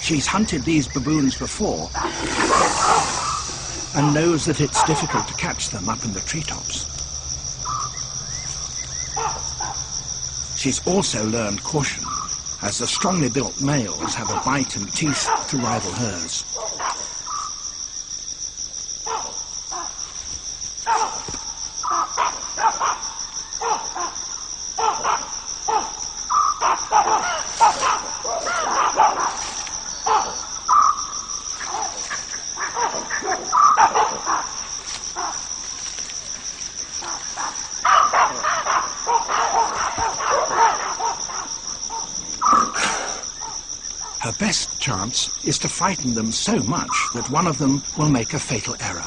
She's hunted these baboons before and knows that it's difficult to catch them up in the treetops. She's also learned caution, as the strongly built males have a bite and teeth to rival hers. Her best chance is to frighten them so much that one of them will make a fatal error.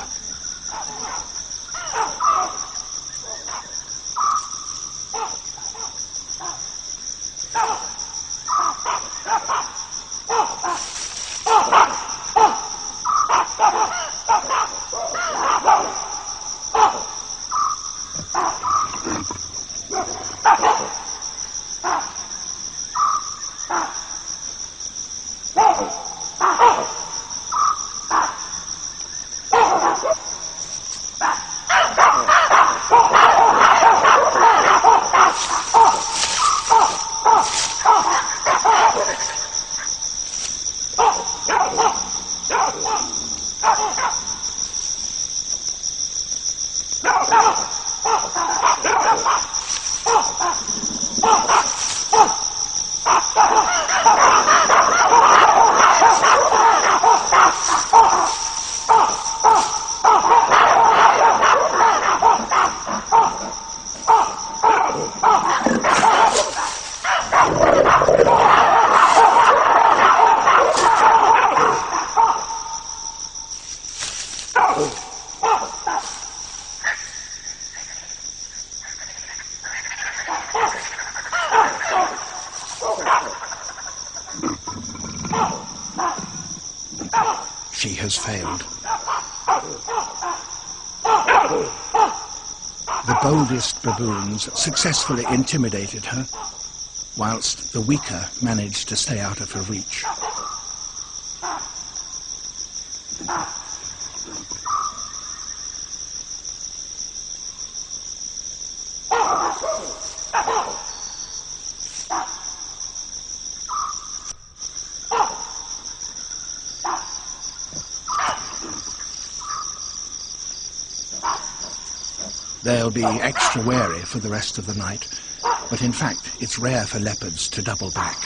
She has failed. The boldest baboons successfully intimidated her, whilst the weaker managed to stay out of her reach. They'll be extra wary for the rest of the night, but in fact it's rare for leopards to double back.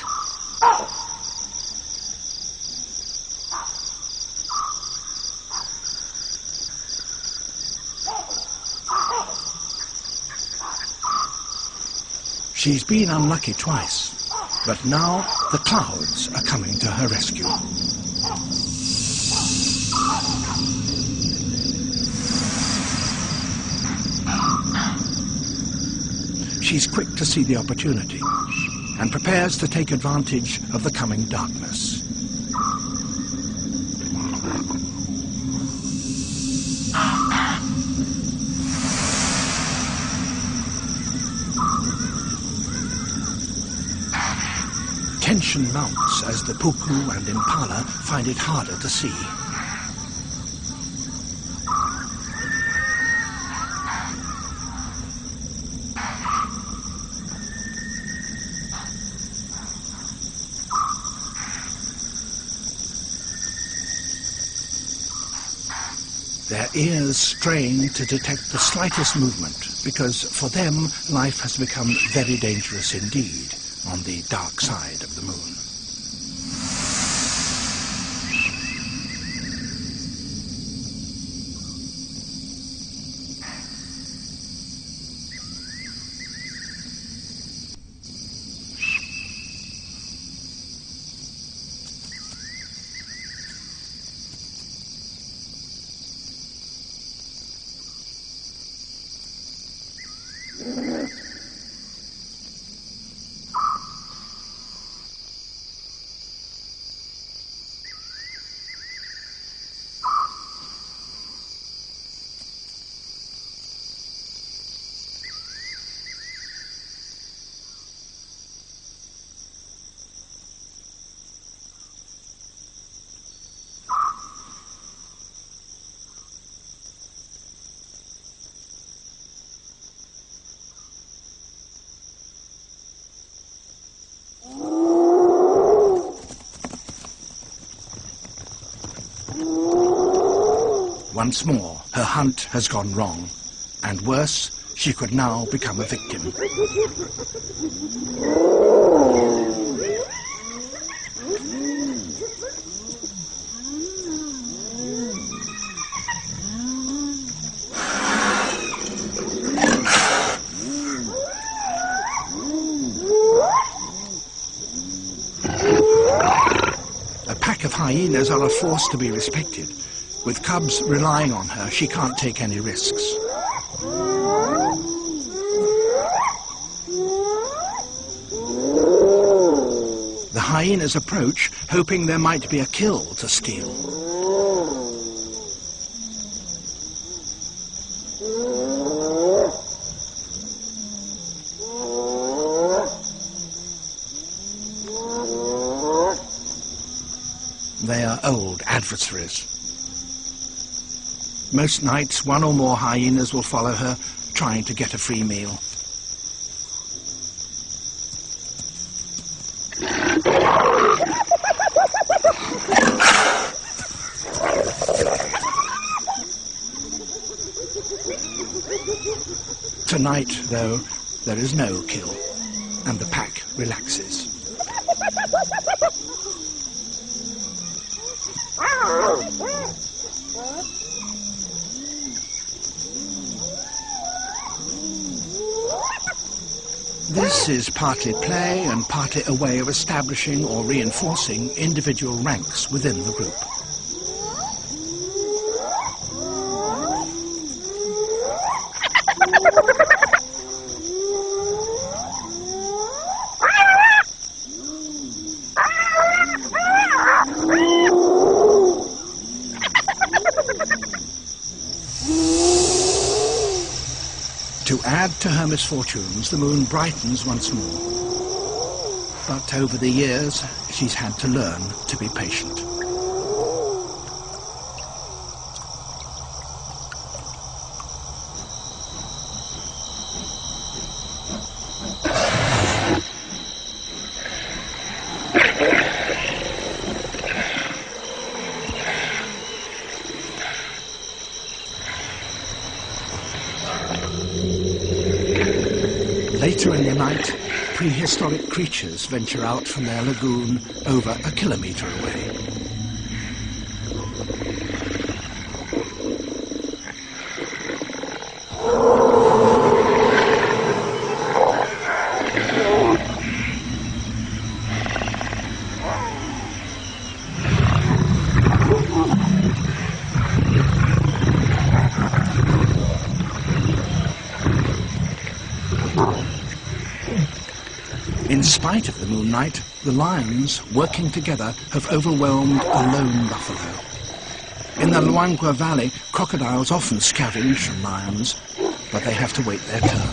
She's been unlucky twice, but now the clouds are coming to her rescue. She's quick to see the opportunity and prepares to take advantage of the coming darkness. Tension mounts as the puku and impala find it harder to see. Their ears strain to detect the slightest movement, because for them life has become very dangerous indeed on the dark side of the moon. Once more, her hunt has gone wrong, and worse, she could now become a victim. A pack of hyenas are a force to be respected. With cubs relying on her, she can't take any risks. The hyenas approach, hoping there might be a kill to steal. They are old adversaries. Most nights, one or more hyenas will follow her, trying to get a free meal. Tonight, though, there is no kill, and the pack relaxes. This is partly play and partly a way of establishing or reinforcing individual ranks within the group. To add to her misfortunes, the moon brightens once more. But over the years, she's had to learn to be patient. Later in the night, prehistoric creatures venture out from their lagoon over a kilometre away. In spite of the moon night, the lions, working together, have overwhelmed a lone buffalo. In the Luangwa Valley, crocodiles often scavenge from lions, but they have to wait their turn.